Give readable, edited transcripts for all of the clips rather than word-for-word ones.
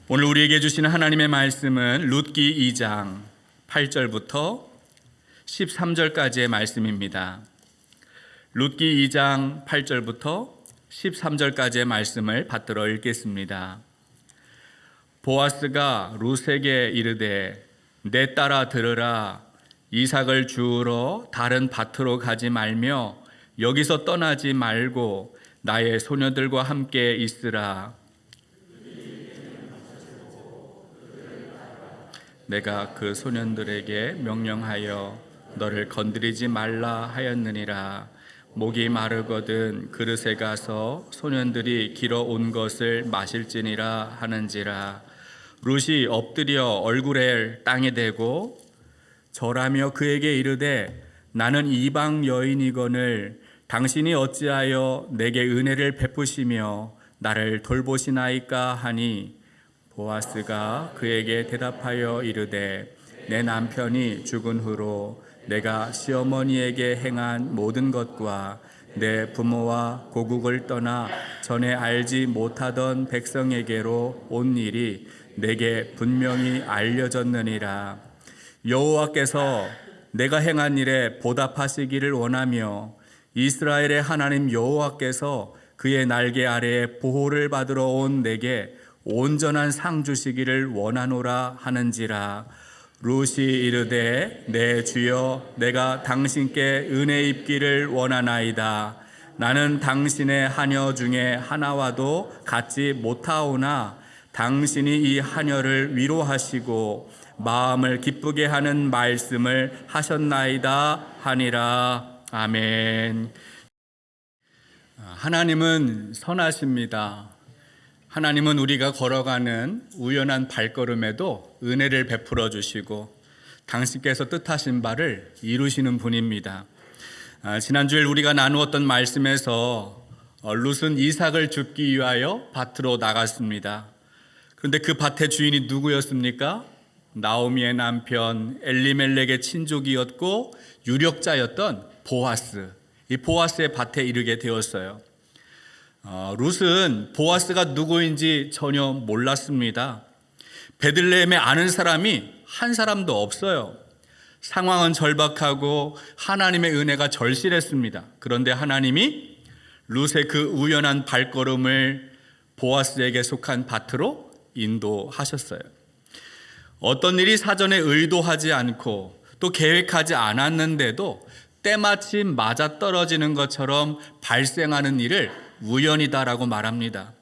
오늘 우리에게 주시는 하나님의 말씀은 룻기 2장 8절부터 13절까지의 말씀입니다. 룻기 2장 8절부터 13절까지의 말씀을 받들어 읽겠습니다. 보아스가 룻에게 이르되 내 딸아 들으라. 이삭을 주우러 다른 밭으로 가지 말며 여기서 떠나지 말고 나의 소녀들과 함께 있으라. 내가 그 소년들에게 명령하여 너를 건드리지 말라 하였느니라. 목이 마르거든 그릇에 가서 소년들이 길어온 것을 마실지니라 하는지라. 룻이 엎드려 얼굴을 땅에 대고 절하며 그에게 이르되 나는 이방 여인이거늘 당신이 어찌하여 내게 은혜를 베푸시며 나를 돌보시나이까 하니 보아스가 그에게 대답하여 이르되 내 남편이 죽은 후로 내가 시어머니에게 행한 모든 것과 내 부모와 고국을 떠나 전에 알지 못하던 백성에게로 온 일이 내게 분명히 알려졌느니라. 여호와께서 내가 행한 일에 보답하시기를 원하며 이스라엘의 하나님 여호와께서 그의 날개 아래에 보호를 받으러 온 내게 온전한 상 주시기를 원하노라 하는지라. 룻이 이르되 내 주여 내가 당신께 은혜 입기를 원하나이다. 나는 당신의 하녀 중에 하나와도 같지 못하오나 당신이 이 하녀를 위로하시고 마음을 기쁘게 하는 말씀을 하셨나이다 하니라. 아멘. 하나님은 선하십니다. 하나님은 우리가 걸어가는 우연한 발걸음에도 은혜를 베풀어 주시고 당신께서 뜻하신 바를 이루시는 분입니다. 지난주에 우리가 나누었던 말씀에서 룻은 이삭을 줍기 위하여 밭으로 나갔습니다. 그런데 그 밭의 주인이 누구였습니까? 나오미의 남편 엘리멜렉의 친족이었고 유력자였던 보아스. 이 보아스의 밭에 이르게 되었어요. 룻은 보아스가 누구인지 전혀 몰랐습니다. 베들레헴에 아는 사람이 한 사람도 없어요. 상황은 절박하고 하나님의 은혜가 절실했습니다. 그런데 하나님이 룻의 그 우연한 발걸음을 보아스에게 속한 밭으로 인도하셨어요. 어떤 일이 사전에 의도하지 않고 또 계획하지 않았는데도 때마침 맞아떨어지는 것처럼 발생하는 일을 우연이다라고 말합니다.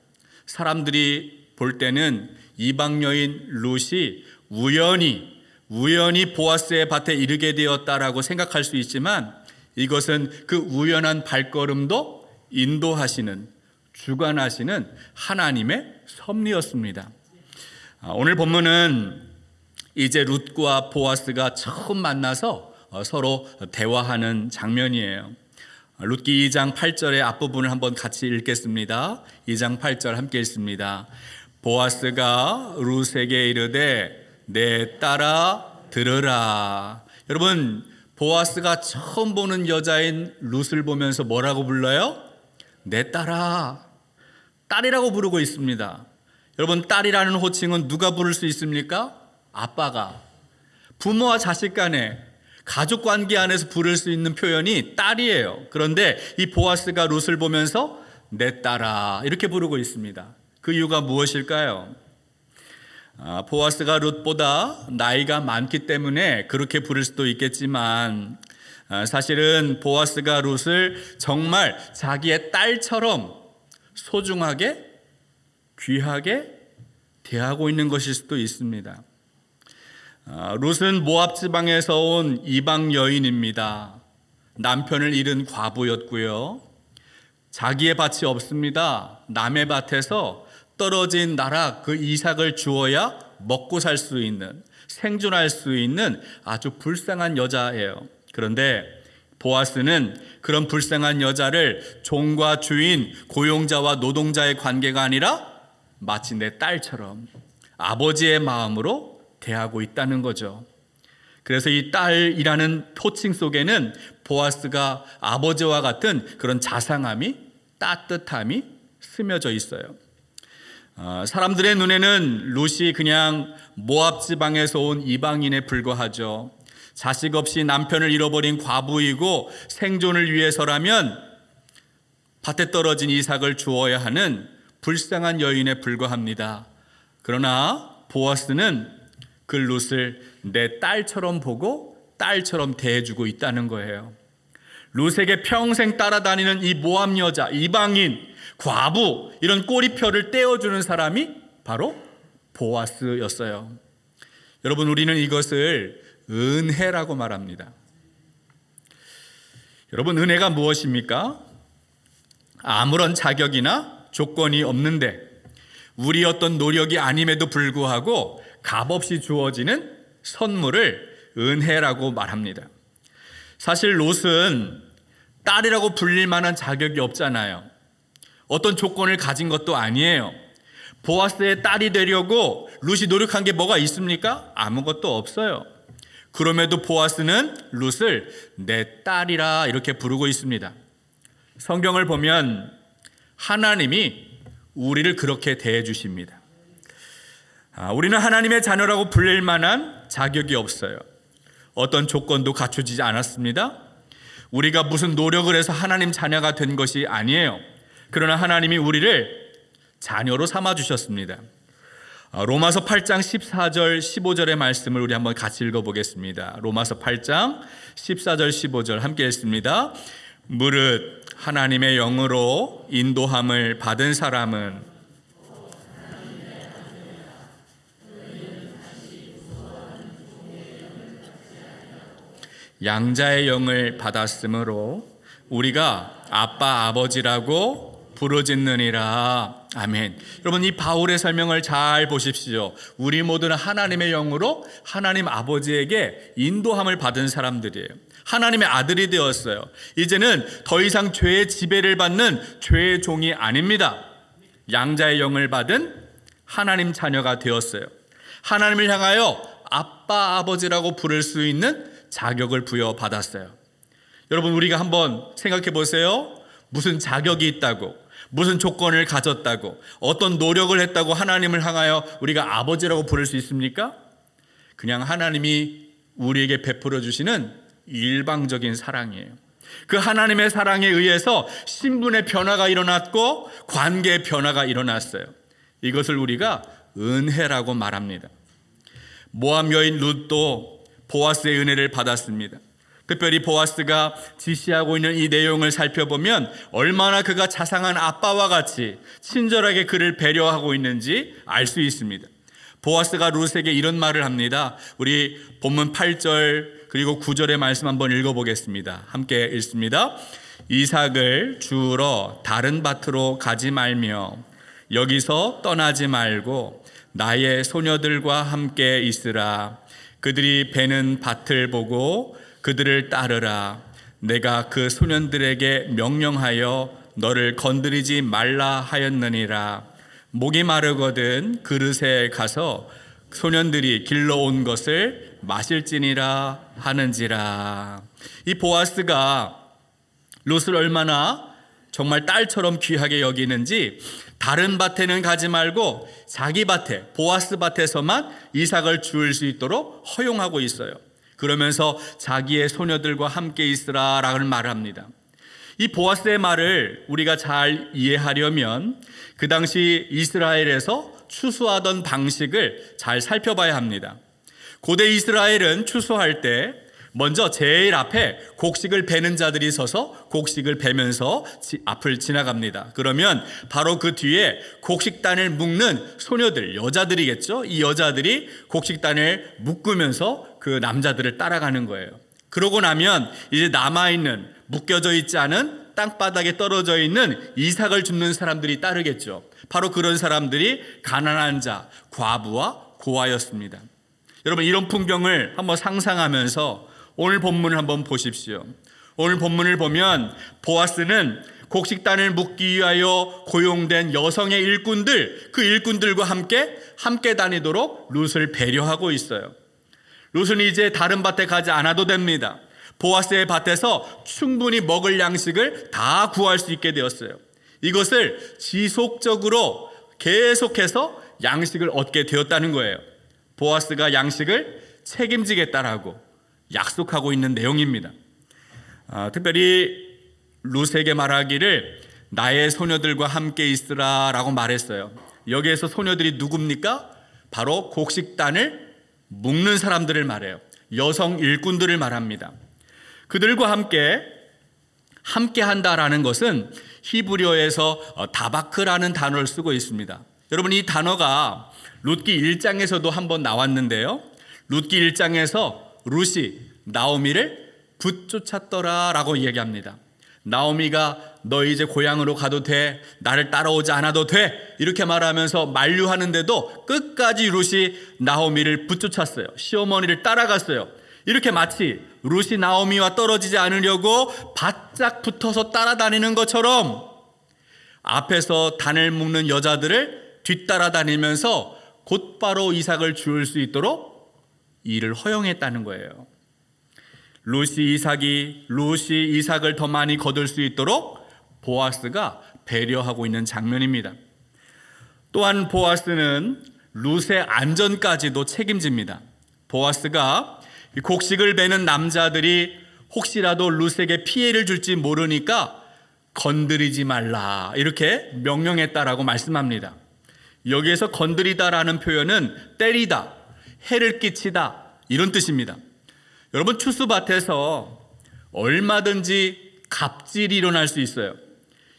사람들이 볼 때는 이방 여인 룻이 우연히 보아스의 밭에 이르게 되었다라고 생각할 수 있지만 이것은 그 우연한 발걸음도 인도하시는, 주관하시는 하나님의 섭리였습니다. 오늘 본문은 이제 룻과 보아스가 처음 만나서 서로 대화하는 장면이에요. 룻기 2장 8절의 앞부분을 한번 같이 읽겠습니다. 2장 8절 함께 읽습니다. 보아스가 룻에게 이르되 내 딸아 들으라. 여러분, 보아스가 처음 보는 여자인 룻을 보면서 뭐라고 불러요? 내 딸아. 딸이라고 부르고 있습니다. 여러분, 딸이라는 호칭은 누가 부를 수 있습니까? 아빠가. 부모와 자식 간에 가족 관계 안에서 부를 수 있는 표현이 딸이에요. 그런데 이 보아스가 룻을 보면서 내 딸아 이렇게 부르고 있습니다. 그 이유가 무엇일까요? 보아스가 룻보다 나이가 많기 때문에 그렇게 부를 수도 있겠지만 사실은 보아스가 룻을 정말 자기의 딸처럼 소중하게 귀하게 대하고 있는 것일 수도 있습니다. 룻은 모압 지방에서 온 이방 여인입니다. 남편을 잃은 과부였고요. 자기의 밭이 없습니다. 남의 밭에서 떨어진 나락 그 이삭을 주어야 먹고 살 수 있는, 생존할 수 있는 아주 불쌍한 여자예요. 그런데 보아스는 그런 불쌍한 여자를 종과 주인, 고용자와 노동자의 관계가 아니라 마치 내 딸처럼 아버지의 마음으로 대하고 있다는 거죠. 그래서 이 딸이라는 호칭 속에는 보아스가 아버지와 같은 그런 자상함이, 따뜻함이 스며져 있어요. 사람들의 눈에는 룻이 그냥 모압 지방에서 온 이방인에 불과하죠. 자식 없이 남편을 잃어버린 과부이고 생존을 위해서라면 밭에 떨어진 이삭을 주어야 하는 불쌍한 여인에 불과합니다. 그러나 보아스는 그 룻을 내 딸처럼 보고 딸처럼 대해주고 있다는 거예요. 룻에게 평생 따라다니는 이 모압 여자, 이방인, 과부, 이런 꼬리표를 떼어주는 사람이 바로 보아스였어요. 여러분, 우리는 이것을 은혜라고 말합니다. 여러분, 은혜가 무엇입니까? 아무런 자격이나 조건이 없는데 우리 어떤 노력이 아님에도 불구하고 값없이 주어지는 선물을 은혜라고 말합니다. 사실 롯은 딸이라고 불릴 만한 자격이 없잖아요. 어떤 조건을 가진 것도 아니에요. 보아스의 딸이 되려고 롯이 노력한 게 뭐가 있습니까? 아무것도 없어요. 그럼에도 보아스는 롯을 내 딸이라 이렇게 부르고 있습니다. 성경을 보면 하나님이 우리를 그렇게 대해 주십니다. 우리는 하나님의 자녀라고 불릴 만한 자격이 없어요. 어떤 조건도 갖추지 않았습니다. 우리가 무슨 노력을 해서 하나님 자녀가 된 것이 아니에요. 그러나 하나님이 우리를 자녀로 삼아 주셨습니다. 로마서 8장 14절 15절의 말씀을 우리 한번 같이 읽어보겠습니다. 로마서 8장 14절 15절 함께 읽습니다. 무릇 하나님의 영으로 인도함을 받은 사람은 양자의 영을 받았으므로 우리가 아빠 아버지라고 부르짖느니라. 아멘. 여러분, 이 바울의 설명을 잘 보십시오. 우리 모두는 하나님의 영으로 하나님 아버지에게 인도함을 받은 사람들이에요. 하나님의 아들이 되었어요. 이제는 더 이상 죄의 지배를 받는 죄의 종이 아닙니다. 양자의 영을 받은 하나님 자녀가 되었어요. 하나님을 향하여 아빠 아버지라고 부를 수 있는 자격을 부여받았어요. 여러분, 우리가 한번 생각해 보세요. 무슨 자격이 있다고, 무슨 조건을 가졌다고, 어떤 노력을 했다고 하나님을 향하여 우리가 아버지라고 부를 수 있습니까? 그냥 하나님이 우리에게 베풀어 주시는 일방적인 사랑이에요. 그 하나님의 사랑에 의해서 신분의 변화가 일어났고 관계의 변화가 일어났어요. 이것을 우리가 은혜라고 말합니다. 모압 여인 룻도 보아스의 은혜를 받았습니다. 특별히 보아스가 지시하고 있는 이 내용을 살펴보면 얼마나 그가 자상한 아빠와 같이 친절하게 그를 배려하고 있는지 알 수 있습니다. 보아스가 룻에게 이런 말을 합니다. 우리 본문 8절 그리고 9절의 말씀 한번 읽어보겠습니다. 함께 읽습니다. 이삭을 주우러 다른 밭으로 가지 말며 여기서 떠나지 말고 나의 소녀들과 함께 있으라. 그들이 베는 밭을 보고 그들을 따르라. 내가 그 소년들에게 명령하여 너를 건드리지 말라 하였느니라. 목이 마르거든 그릇에 가서 소년들이 길러온 것을 마실지니라 하는지라. 이 보아스가 롯을 얼마나 정말 딸처럼 귀하게 여기는지 다른 밭에는 가지 말고 자기 밭에, 보아스 밭에서만 이삭을 주울 수 있도록 허용하고 있어요. 그러면서 자기의 소녀들과 함께 있으라 라는 말을 합니다. 이 보아스의 말을 우리가 잘 이해하려면 그 당시 이스라엘에서 추수하던 방식을 잘 살펴봐야 합니다. 고대 이스라엘은 추수할 때 먼저 제일 앞에 곡식을 베는 자들이 서서 곡식을 베면서 앞을 지나갑니다. 그러면 바로 그 뒤에 곡식단을 묶는 소녀들, 여자들이겠죠. 이 여자들이 곡식단을 묶으면서 그 남자들을 따라가는 거예요. 그러고 나면 이제 남아있는 묶여져 있지 않은 땅바닥에 떨어져 있는 이삭을 줍는 사람들이 따르겠죠. 바로 그런 사람들이 가난한 자, 과부와 고아였습니다. 여러분, 이런 풍경을 한번 상상하면서 오늘 본문을 한번 보십시오. 오늘 본문을 보면 보아스는 곡식단을 묶기 위하여 고용된 여성의 일꾼들, 그 일꾼들과 함께 다니도록 룻을 배려하고 있어요. 룻은 이제 다른 밭에 가지 않아도 됩니다. 보아스의 밭에서 충분히 먹을 양식을 다 구할 수 있게 되었어요. 이것을 지속적으로 계속해서 양식을 얻게 되었다는 거예요. 보아스가 양식을 책임지겠다라고 약속하고 있는 내용입니다. 특별히 룻에게 말하기를 나의 소녀들과 함께 있으라라고 말했어요. 여기에서 소녀들이 누굽니까? 바로 곡식단을 묶는 사람들을 말해요. 여성 일꾼들을 말합니다. 그들과 함께 한다라는 것은 히브리어에서 다바크라는 단어를 쓰고 있습니다. 여러분, 이 단어가 룻기 1장에서도 한번 나왔는데요. 룻기 1장에서 룻이 나오미를 붙쫓았더라라고 이야기합니다. 나오미가 너 이제 고향으로 가도 돼, 나를 따라오지 않아도 돼, 이렇게 말하면서 만류하는데도 끝까지 룻이 나오미를 붙쫓았어요. 시어머니를 따라갔어요. 이렇게 마치 룻이 나오미와 떨어지지 않으려고 바짝 붙어서 따라다니는 것처럼 앞에서 단을 묶는 여자들을 뒤따라다니면서 곧바로 이삭을 주울 수 있도록 이를 허용했다는 거예요. 룻이 이삭을 더 많이 거둘 수 있도록 보아스가 배려하고 있는 장면입니다. 또한 보아스는 룻의 안전까지도 책임집니다. 보아스가 곡식을 베는 남자들이 혹시라도 룻에게 피해를 줄지 모르니까 건드리지 말라 이렇게 명령했다라고 말씀합니다. 여기에서 건드리다라는 표현은 때리다, 해를 끼치다 이런 뜻입니다. 여러분, 추수밭에서 얼마든지 갑질이 일어날 수 있어요.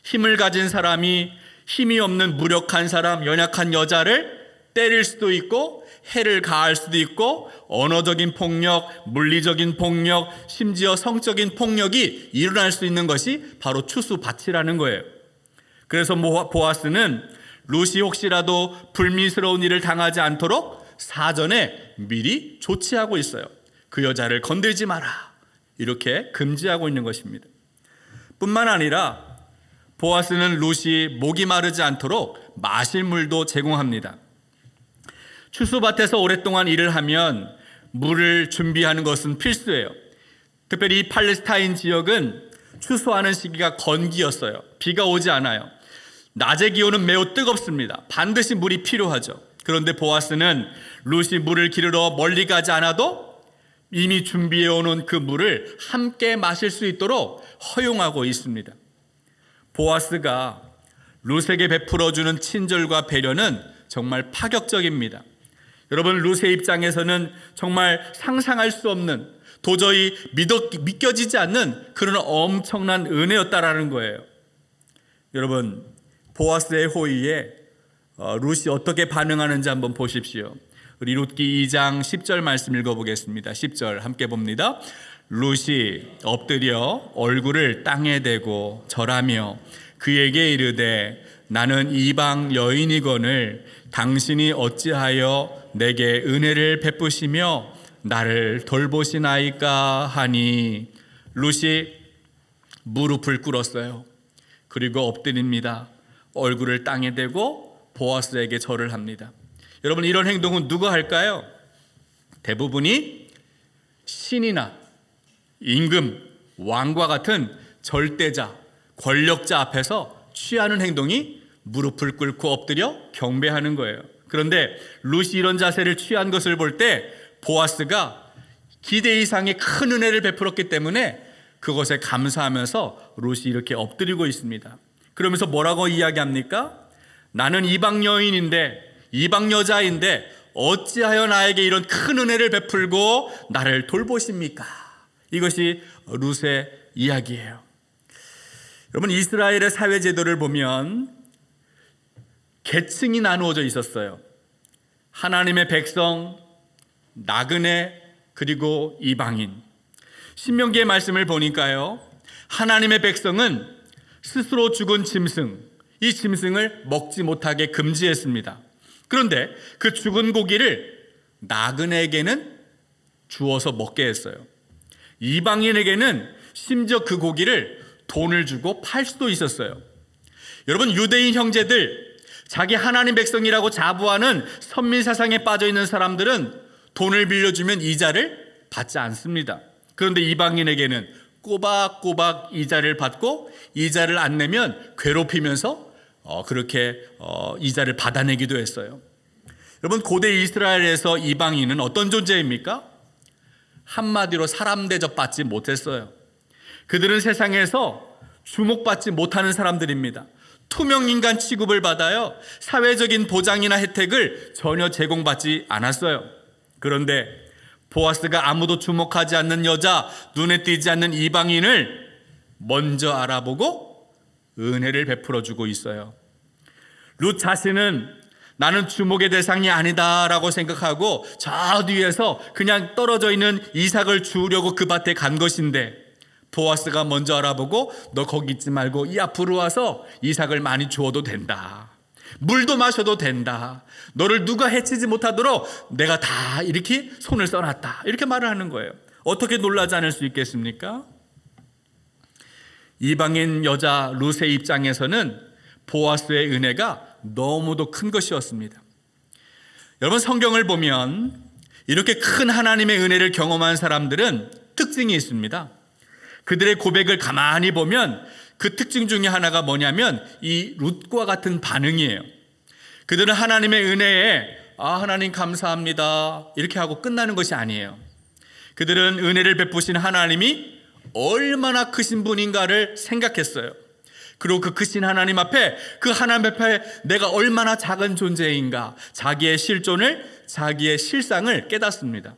힘을 가진 사람이 힘이 없는 무력한 사람, 연약한 여자를 때릴 수도 있고 해를 가할 수도 있고 언어적인 폭력, 물리적인 폭력, 심지어 성적인 폭력이 일어날 수 있는 것이 바로 추수밭이라는 거예요. 그래서 보아스는 룻이 혹시라도 불미스러운 일을 당하지 않도록 사전에 미리 조치하고 있어요. 그 여자를 건들지 마라 이렇게 금지하고 있는 것입니다. 뿐만 아니라 보아스는 룻이 목이 마르지 않도록 마실 물도 제공합니다. 추수밭에서 오랫동안 일을 하면 물을 준비하는 것은 필수예요. 특별히 이 팔레스타인 지역은 추수하는 시기가 건기였어요. 비가 오지 않아요. 낮의 기온은 매우 뜨겁습니다. 반드시 물이 필요하죠. 그런데 보아스는 룻이 물을 기르러 멀리 가지 않아도 이미 준비해 오는 그 물을 함께 마실 수 있도록 허용하고 있습니다. 보아스가 룻에게 베풀어주는 친절과 배려는 정말 파격적입니다. 여러분, 룻의 입장에서는 정말 상상할 수 없는, 도저히 믿겨지지 않는 그런 엄청난 은혜였다라는 거예요. 여러분, 보아스의 호의에 룻이 어떻게 반응하는지 한번 보십시오. 우리 룻기 2장 10절 말씀 읽어보겠습니다. 10절 함께 봅니다. 룻이 엎드려 얼굴을 땅에 대고 절하며 그에게 이르되 나는 이방 여인이거늘 당신이 어찌하여 내게 은혜를 베푸시며 나를 돌보시나이까 하니 룻이 무릎을 꿇었어요. 그리고 엎드립니다. 얼굴을 땅에 대고 보아스에게 절을 합니다. 여러분, 이런 행동은 누가 할까요? 대부분이 신이나 임금, 왕과 같은 절대자, 권력자 앞에서 취하는 행동이 무릎을 꿇고 엎드려 경배하는 거예요. 그런데 룻이 이런 자세를 취한 것을 볼 때 보아스가 기대 이상의 큰 은혜를 베풀었기 때문에 그것에 감사하면서 룻이 이렇게 엎드리고 있습니다. 그러면서 뭐라고 이야기합니까? 나는 이방 여인인데, 이방 여자인데 어찌하여 나에게 이런 큰 은혜를 베풀고 나를 돌보십니까? 이것이 룻의 이야기예요. 여러분, 이스라엘의 사회 제도를 보면 계층이 나누어져 있었어요. 하나님의 백성, 나그네, 그리고 이방인. 신명기의 말씀을 보니까요, 하나님의 백성은 스스로 죽은 짐승, 이 짐승을 먹지 못하게 금지했습니다. 그런데 그 죽은 고기를 나그네에게는 주어서 먹게 했어요. 이방인에게는 심지어 그 고기를 돈을 주고 팔 수도 있었어요. 여러분, 유대인 형제들, 자기 하나님 백성이라고 자부하는 선민 사상에 빠져 있는 사람들은 돈을 빌려주면 이자를 받지 않습니다. 그런데 이방인에게는 꼬박꼬박 이자를 받고 이자를 안 내면 괴롭히면서 그렇게 이자를 받아내기도 했어요. 여러분, 고대 이스라엘에서 이방인은 어떤 존재입니까? 한마디로 사람 대접받지 못했어요. 그들은 세상에서 주목받지 못하는 사람들입니다. 투명인간 취급을 받아요. 사회적인 보장이나 혜택을 전혀 제공받지 않았어요. 그런데 보아스가 아무도 주목하지 않는 여자, 눈에 띄지 않는 이방인을 먼저 알아보고 은혜를 베풀어주고 있어요. 룻 자신은 나는 주목의 대상이 아니다라고 생각하고 저 뒤에서 그냥 떨어져 있는 이삭을 주우려고 그 밭에 간 것인데, 보아스가 먼저 알아보고 너 거기 있지 말고 이 앞으로 와서 이삭을 많이 주어도 된다. 물도 마셔도 된다. 너를 누가 해치지 못하도록 내가 다 이렇게 손을 써놨다. 이렇게 말을 하는 거예요. 어떻게 놀라지 않을 수 있겠습니까? 이방인 여자 룻의 입장에서는 보아스의 은혜가 너무도 큰 것이었습니다. 여러분, 성경을 보면 이렇게 큰 하나님의 은혜를 경험한 사람들은 특징이 있습니다. 그들의 고백을 가만히 보면 그 특징 중에 하나가 뭐냐면 이 룻과 같은 반응이에요. 그들은 하나님의 은혜에 하나님 감사합니다 이렇게 하고 끝나는 것이 아니에요. 그들은 은혜를 베푸신 하나님이 얼마나 크신 분인가를 생각했어요. 그리고 그 크신 하나님 앞에, 그 하나님 앞에 내가 얼마나 작은 존재인가, 자기의 실존을, 자기의 실상을 깨닫습니다.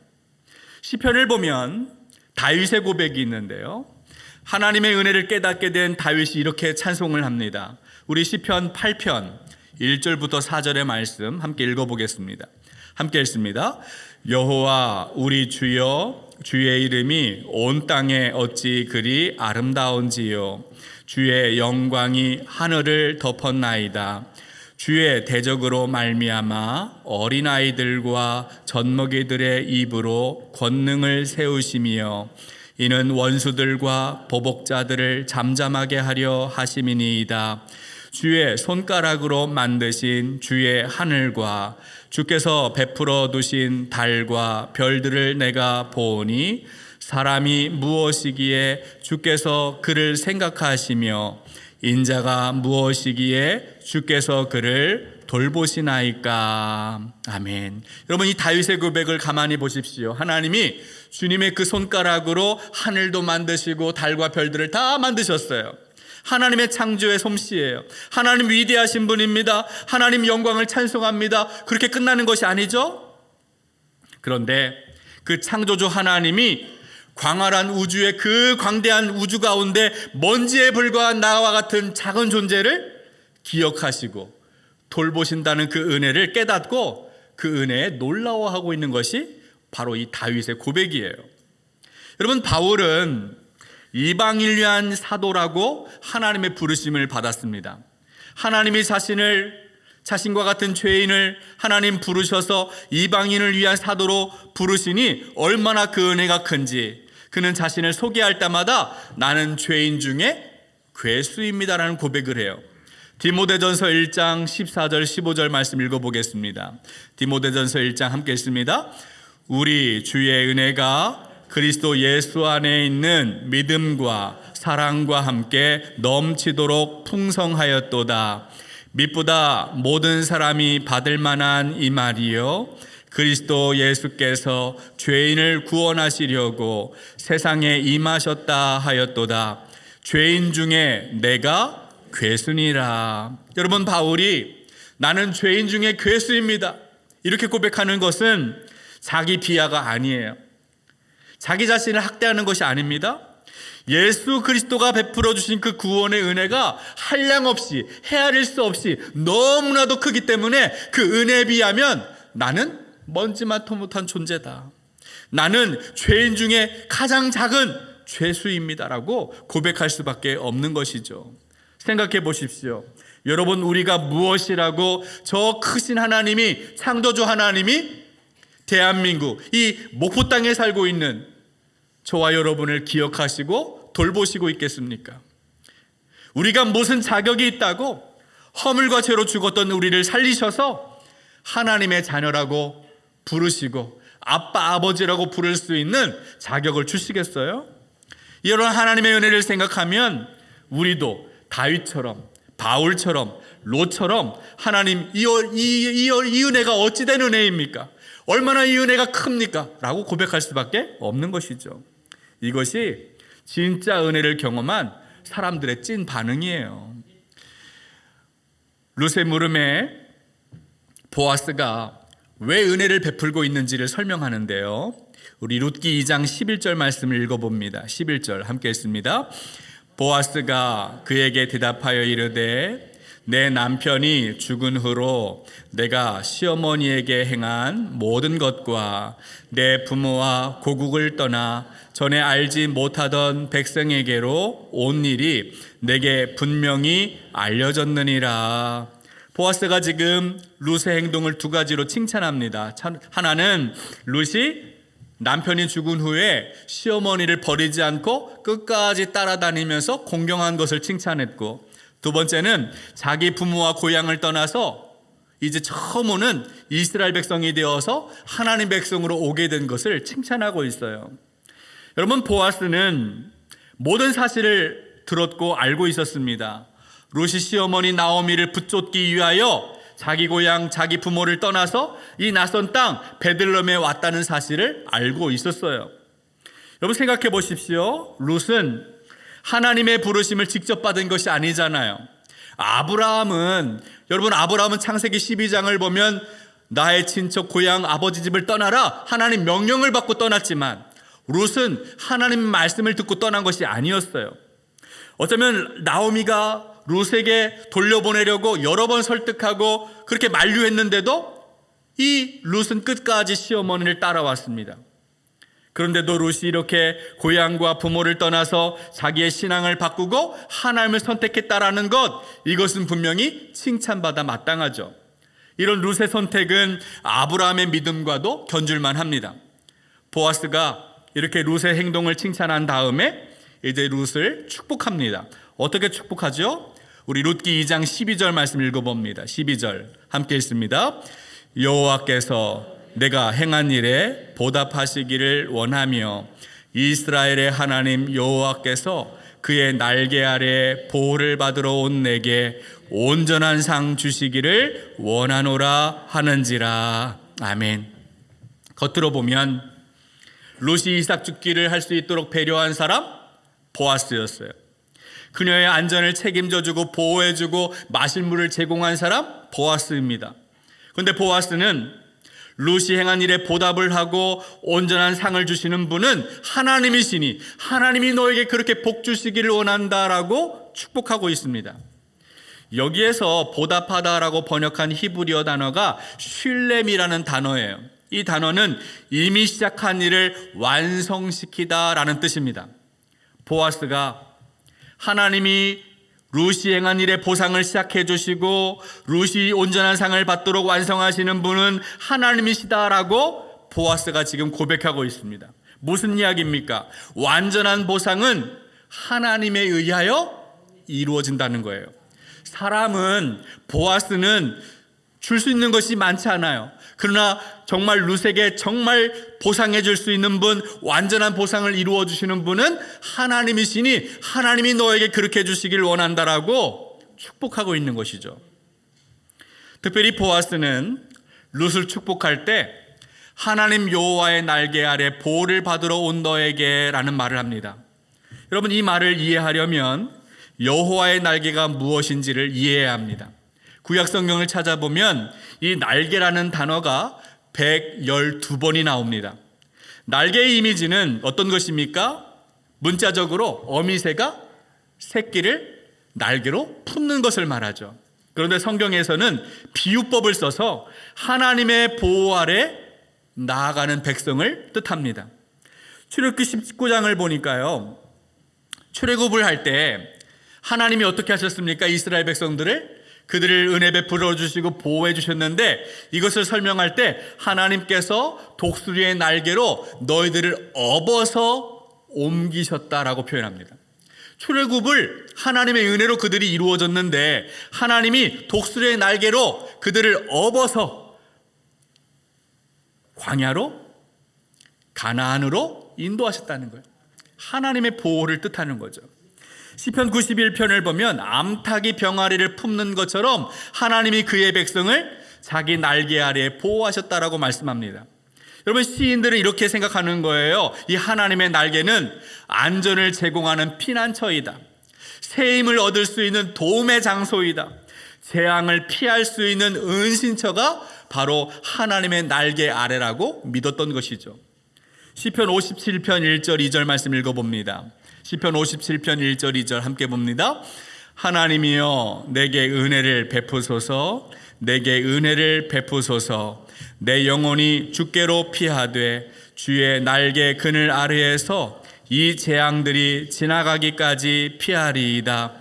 시편을 보면 다윗의 고백이 있는데요, 하나님의 은혜를 깨닫게 된 다윗이 이렇게 찬송을 합니다. 우리 시편 8편 1절부터 4절의 말씀 함께 읽어보겠습니다. 함께 읽습니다. 여호와 우리 주여, 주의 이름이 온 땅에 어찌 그리 아름다운지요. 주의 영광이 하늘을 덮었나이다. 주의 대적으로 말미암아 어린아이들과 젖먹이들의 입으로 권능을 세우시며 이는 원수들과 보복자들을 잠잠하게 하려 하심이니이다. 주의 손가락으로 만드신 주의 하늘과 주께서 베풀어 두신 달과 별들을 내가 보니 사람이 무엇이기에 주께서 그를 생각하시며 인자가 무엇이기에 주께서 그를 돌보시나이까. 아멘. 여러분, 이 다윗의 고백을 가만히 보십시오. 하나님이 주님의 그 손가락으로 하늘도 만드시고 달과 별들을 다 만드셨어요. 하나님의 창조의 솜씨예요. 하나님 위대하신 분입니다. 하나님 영광을 찬송합니다. 그렇게 끝나는 것이 아니죠. 그런데 그 창조주 하나님이 광활한 우주의 그 광대한 우주 가운데 먼지에 불과한 나와 같은 작은 존재를 기억하시고 돌보신다는 그 은혜를 깨닫고 그 은혜에 놀라워하고 있는 것이 바로 이 다윗의 고백이에요. 여러분, 바울은 이방인을 위한 사도라고 하나님의 부르심을 받았습니다. 하나님이 자신과 같은 죄인을 하나님 부르셔서 이방인을 위한 사도로 부르시니 얼마나 그 은혜가 큰지, 그는 자신을 소개할 때마다 나는 죄인 중에 괴수입니다라는 고백을 해요. 디모데전서 1장 14절 15절 말씀 읽어보겠습니다. 디모데전서 1장 함께 읽습니다. 우리 주의 은혜가 그리스도 예수 안에 있는 믿음과 사랑과 함께 넘치도록 풍성하였도다. mit보다 모든 사람이 받을 만한 이 말이요, 그리스도 예수께서 죄인을 구원하시려고 세상에 임하셨다 하였도다. 죄인 중에 내가 괴수니라. 여러분, 바울이 나는 죄인 중에 괴수입니다 이렇게 고백하는 것은 자기 비하가 아니에요. 자기 자신을 학대하는 것이 아닙니다. 예수 그리스도가 베풀어 주신 그 구원의 은혜가 한량없이 헤아릴 수 없이 너무나도 크기 때문에 그 은혜에 비하면 나는 먼지만도 못한 존재다. 나는 죄인 중에 가장 작은 죄수입니다라고 고백할 수밖에 없는 것이죠. 생각해 보십시오. 여러분, 우리가 무엇이라고 저 크신 하나님이, 창조주 하나님이 대한민국 이 목포 땅에 살고 있는 저와 여러분을 기억하시고 돌보시고 있겠습니까? 우리가 무슨 자격이 있다고 허물과 죄로 죽었던 우리를 살리셔서 하나님의 자녀라고 부르시고 아빠, 아버지라고 부를 수 있는 자격을 주시겠어요? 이런 하나님의 은혜를 생각하면 우리도 다윗처럼 바울처럼 롯처럼 하나님 이 은혜가 어찌 된 은혜입니까? 얼마나 이 은혜가 큽니까? 라고 고백할 수밖에 없는 것이죠. 이것이 진짜 은혜를 경험한 사람들의 찐 반응이에요. 룻의 물음에 보아스가 왜 은혜를 베풀고 있는지를 설명하는데요. 우리 룻기 2장 11절 말씀을 읽어봅니다. 11절 함께 읽습니다. 보아스가 그에게 대답하여 이르되 내 남편이 죽은 후로 내가 시어머니에게 행한 모든 것과 내 부모와 고국을 떠나 전에 알지 못하던 백성에게로 온 일이 내게 분명히 알려졌느니라. 보아스가 지금 룻의 행동을 두 가지로 칭찬합니다. 하나는 룻이 남편이 죽은 후에 시어머니를 버리지 않고 끝까지 따라다니면서 공경한 것을 칭찬했고, 두 번째는 자기 부모와 고향을 떠나서 이제 처음 오는 이스라엘 백성이 되어서 하나님 백성으로 오게 된 것을 칭찬하고 있어요. 여러분, 보아스는 모든 사실을 들었고 알고 있었습니다. 룻이 시어머니 나오미를 붙쫓기 위하여 자기 고향, 자기 부모를 떠나서 이 낯선 땅 베들레헴에 왔다는 사실을 알고 있었어요. 여러분, 생각해 보십시오. 룻은 하나님의 부르심을 직접 받은 것이 아니잖아요. 아브라함은 창세기 12장을 보면 나의 친척 고향 아버지 집을 떠나라 하나님 명령을 받고 떠났지만, 룻은 하나님 말씀을 듣고 떠난 것이 아니었어요. 어쩌면 나오미가 룻에게 돌려보내려고 여러 번 설득하고 그렇게 만류했는데도 이 룻은 끝까지 시어머니를 따라왔습니다. 그런데도 룻이 이렇게 고향과 부모를 떠나서 자기의 신앙을 바꾸고 하나님을 선택했다라는 것, 이것은 분명히 칭찬받아 마땅하죠. 이런 룻의 선택은 아브라함의 믿음과도 견줄만 합니다. 보아스가 이렇게 룻의 행동을 칭찬한 다음에 이제 룻을 축복합니다. 어떻게 축복하죠? 우리 룻기 2장 12절 말씀 읽어봅니다. 12절 함께 읽습니다. 여호와께서 내가 행한 일에 보답하시기를 원하며 이스라엘의 하나님 여호와께서 그의 날개 아래 보호를 받으러 온 내게 온전한 상 주시기를 원하노라 하는지라. 아멘. 겉으로 보면 룻이 이삭 죽기를 할 수 있도록 배려한 사람 보아스였어요. 그녀의 안전을 책임져주고 보호해주고 마실 물을 제공한 사람 보아스입니다. 그런데 보아스는 룻이 행한 일에 보답을 하고 온전한 상을 주시는 분은 하나님이시니 하나님이 너에게 그렇게 복 주시기를 원한다라고 축복하고 있습니다. 여기에서 보답하다라고 번역한 히브리어 단어가 슐렘이라는 단어예요. 이 단어는 이미 시작한 일을 완성시키다라는 뜻입니다. 보아스가 하나님이 룻이 행한 일의 보상을 시작해 주시고 룻이 온전한 상을 받도록 완성하시는 분은 하나님이시다라고 보아스가 지금 고백하고 있습니다. 무슨 이야기입니까? 완전한 보상은 하나님에 의하여 이루어진다는 거예요. 사람은, 보아스는 줄 수 있는 것이 많지 않아요. 그러나 정말 룻에게 정말 보상해 줄 수 있는 분, 완전한 보상을 이루어 주시는 분은 하나님이시니 하나님이 너에게 그렇게 해주시길 원한다라고 축복하고 있는 것이죠. 특별히 보아스는 룻을 축복할 때 하나님 여호와의 날개 아래 보호를 받으러 온 너에게 라는 말을 합니다. 여러분, 이 말을 이해하려면 여호와의 날개가 무엇인지를 이해해야 합니다. 구약 성경을 찾아보면 이 날개라는 단어가 112번이 나옵니다. 날개의 이미지는 어떤 것입니까? 문자적으로 어미새가 새끼를 날개로 품는 것을 말하죠. 그런데 성경에서는 비유법을 써서 하나님의 보호 아래 나아가는 백성을 뜻합니다. 출애굽기 19장을 보니까요, 출애굽을 할 때 하나님이 어떻게 하셨습니까? 이스라엘 백성들을, 그들을 은혜 베풀어 주시고 보호해 주셨는데, 이것을 설명할 때 하나님께서 독수리의 날개로 너희들을 업어서 옮기셨다라고 표현합니다. 출애굽을 하나님의 은혜로 그들이 이루어졌는데 하나님이 독수리의 날개로 그들을 업어서 광야로, 가나안으로 인도하셨다는 거예요. 하나님의 보호를 뜻하는 거죠. 시편 91편을 보면 암탉이 병아리를 품는 것처럼 하나님이 그의 백성을 자기 날개 아래에 보호하셨다라고 말씀합니다. 여러분, 시인들은 이렇게 생각하는 거예요. 이 하나님의 날개는 안전을 제공하는 피난처이다. 새 힘을 얻을 수 있는 도움의 장소이다. 재앙을 피할 수 있는 은신처가 바로 하나님의 날개 아래라고 믿었던 것이죠. 시편 57편 1절 2절 말씀 읽어봅니다. 시편 57편 1절 2절 함께 봅니다. 하나님이여 내게 은혜를 베푸소서, 내게 은혜를 베푸소서. 내 영혼이 주께로 피하되 주의 날개 그늘 아래에서 이 재앙들이 지나가기까지 피하리이다.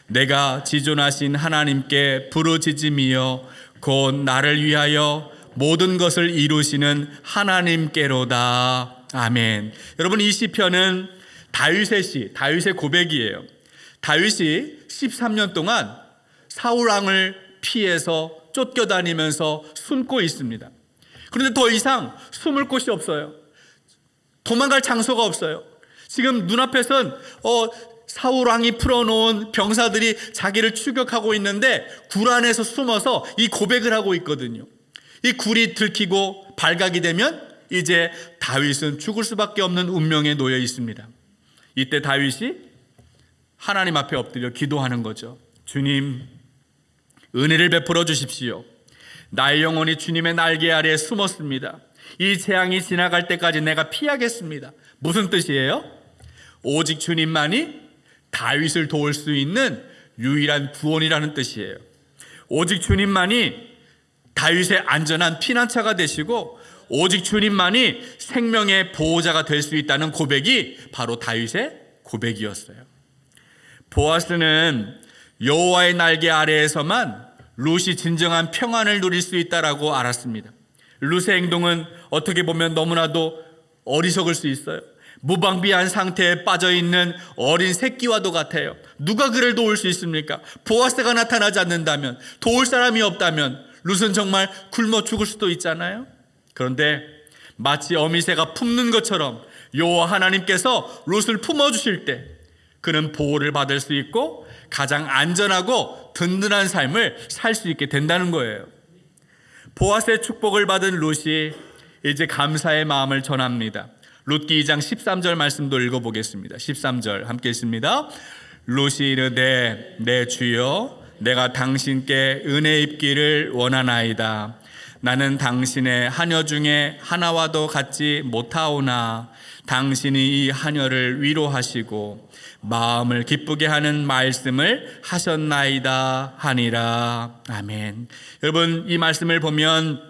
내가 지존하신 하나님께 부르짖음이여 곧 나를 위하여 모든 것을 이루시는 하나님께로다. 아멘. 여러분, 이 시편은 다윗의 고백이에요. 다윗이 13년 동안 사울 왕을 피해서 쫓겨다니면서 숨고 있습니다. 그런데 더 이상 숨을 곳이 없어요. 도망갈 장소가 없어요. 지금 눈앞에선 사울 왕이 풀어놓은 병사들이 자기를 추격하고 있는데 굴 안에서 숨어서 이 고백을 하고 있거든요. 이 굴이 들키고 발각이 되면 이제 다윗은 죽을 수밖에 없는 운명에 놓여 있습니다. 이때 다윗이 하나님 앞에 엎드려 기도하는 거죠. 주님, 은혜를 베풀어 주십시오. 나의 영혼이 주님의 날개 아래에 숨었습니다. 이 재앙이 지나갈 때까지 내가 피하겠습니다. 무슨 뜻이에요? 오직 주님만이 다윗을 도울 수 있는 유일한 구원이라는 뜻이에요. 오직 주님만이 다윗의 안전한 피난처가 되시고 오직 주님만이 생명의 보호자가 될 수 있다는 고백이 바로 다윗의 고백이었어요. 보아스는 여호와의 날개 아래에서만 룻이 진정한 평안을 누릴 수 있다라고 알았습니다. 룻의 행동은 어떻게 보면 너무나도 어리석을 수 있어요. 무방비한 상태에 빠져있는 어린 새끼와도 같아요. 누가 그를 도울 수 있습니까? 보아스가 나타나지 않는다면, 도울 사람이 없다면 룻은 정말 굶어 죽을 수도 있잖아요. 그런데 마치 어미새가 품는 것처럼 여호와 하나님께서 룻을 품어주실 때 그는 보호를 받을 수 있고 가장 안전하고 든든한 삶을 살 수 있게 된다는 거예요. 보아스의 축복을 받은 룻이 이제 감사의 마음을 전합니다. 룻기 2장 13절 말씀도 읽어보겠습니다. 13절 함께 있습니다. 룻이 이르되 내 주여 내가 당신께 은혜 입기를 원하나이다. 나는 당신의 하녀 중에 하나와도 같지 못하오나 당신이 이 하녀를 위로하시고 마음을 기쁘게 하는 말씀을 하셨나이다 하니라. 아멘. 여러분, 이 말씀을 보면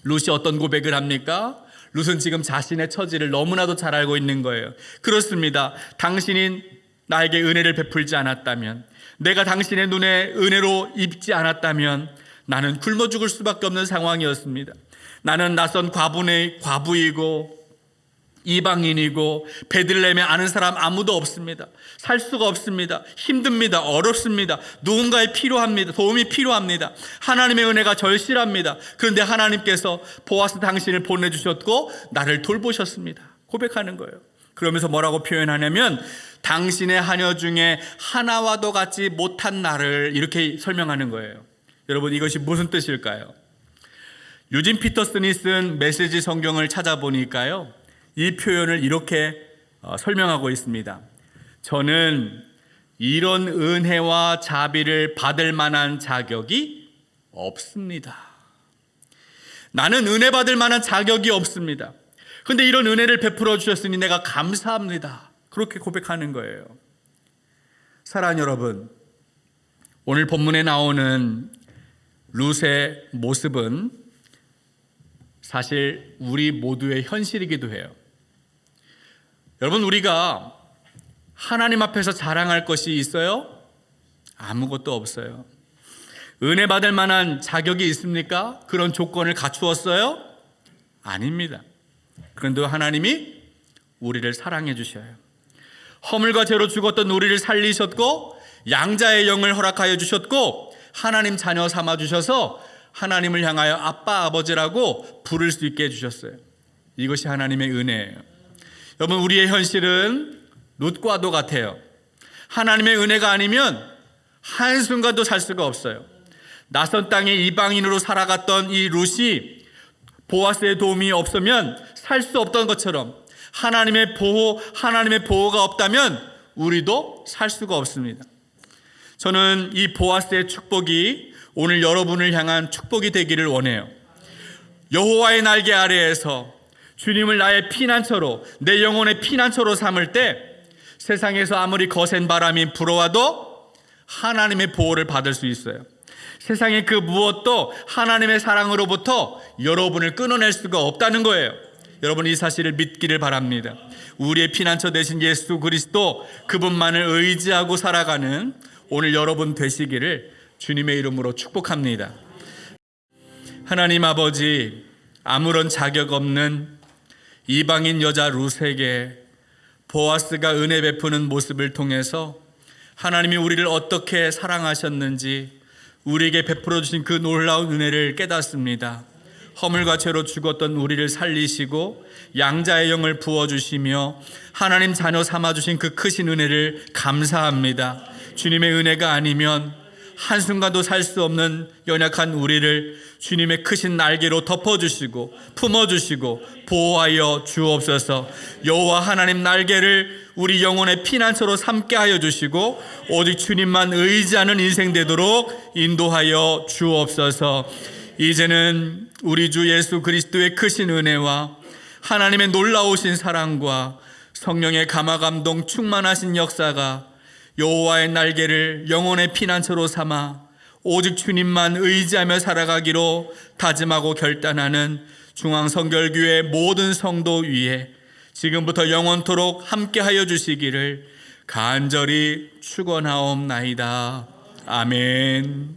룻이 어떤 고백을 합니까? 룻은 지금 자신의 처지를 너무나도 잘 알고 있는 거예요. 그렇습니다. 당신이 나에게 은혜를 베풀지 않았다면, 내가 당신의 눈에 은혜로 입지 않았다면 나는 굶어 죽을 수밖에 없는 상황이었습니다. 나는 낯선 과부이고 이방인이고 베들레헴에 아는 사람 아무도 없습니다. 살 수가 없습니다. 힘듭니다. 어렵습니다. 누군가의 필요합니다. 도움이 필요합니다. 하나님의 은혜가 절실합니다. 그런데 하나님께서 보아스 당신을 보내주셨고 나를 돌보셨습니다. 고백하는 거예요. 그러면서 뭐라고 표현하냐면 당신의 하녀 중에 하나와도 같지 못한 나를, 이렇게 설명하는 거예요. 여러분, 이것이 무슨 뜻일까요? 유진 피터슨이 쓴 메시지 성경을 찾아보니까요, 이 표현을 이렇게 설명하고 있습니다. 저는 이런 은혜와 자비를 받을 만한 자격이 없습니다. 나는 은혜 받을 만한 자격이 없습니다. 그런데 이런 은혜를 베풀어 주셨으니 내가 감사합니다. 그렇게 고백하는 거예요. 사랑하는 여러분, 오늘 본문에 나오는 룻의 모습은 사실 우리 모두의 현실이기도 해요. 여러분, 우리가 하나님 앞에서 자랑할 것이 있어요? 아무것도 없어요. 은혜 받을 만한 자격이 있습니까? 그런 조건을 갖추었어요? 아닙니다. 그런데 하나님이 우리를 사랑해 주셔요. 허물과 죄로 죽었던 우리를 살리셨고 양자의 영을 허락하여 주셨고 하나님 자녀 삼아 주셔서 하나님을 향하여 아빠 아버지라고 부를 수 있게 해주셨어요. 이것이 하나님의 은혜예요. 여러분, 우리의 현실은 룻과도 같아요. 하나님의 은혜가 아니면 한순간도 살 수가 없어요. 낯선 땅에 이방인으로 살아갔던 이 룻이 보아스의 도움이 없으면 살 수 없던 것처럼 하나님의 보호가 없다면 우리도 살 수가 없습니다. 저는 이 보아스의 축복이 오늘 여러분을 향한 축복이 되기를 원해요. 여호와의 날개 아래에서 주님을 나의 피난처로, 내 영혼의 피난처로 삼을 때 세상에서 아무리 거센 바람이 불어와도 하나님의 보호를 받을 수 있어요. 세상의 그 무엇도 하나님의 사랑으로부터 여러분을 끊어낼 수가 없다는 거예요. 여러분 이 사실을 믿기를 바랍니다. 우리의 피난처 되신 예수 그리스도, 그분만을 의지하고 살아가는 오늘 여러분 되시기를 주님의 이름으로 축복합니다. 하나님 아버지, 아무런 자격 없는 이방인 여자 룻에게 보아스가 은혜 베푸는 모습을 통해서 하나님이 우리를 어떻게 사랑하셨는지 우리에게 베풀어 주신 그 놀라운 은혜를 깨닫습니다. 허물과 죄로 죽었던 우리를 살리시고 양자의 영을 부어주시며 하나님 자녀 삼아주신 그 크신 은혜를 감사합니다. 주님의 은혜가 아니면 한순간도 살 수 없는 연약한 우리를 주님의 크신 날개로 덮어주시고 품어주시고 보호하여 주옵소서. 여호와 하나님 날개를 우리 영혼의 피난처로 삼게 하여 주시고 오직 주님만 의지하는 인생 되도록 인도하여 주옵소서. 이제는 우리 주 예수 그리스도의 크신 은혜와 하나님의 놀라우신 사랑과 성령의 감화감동 충만하신 역사가 여호와의 날개를 영혼의 피난처로 삼아 오직 주님만 의지하며 살아가기로 다짐하고 결단하는 중앙성결교회 모든 성도 위에 지금부터 영원토록 함께하여 주시기를 간절히 축원하옵나이다. 아멘.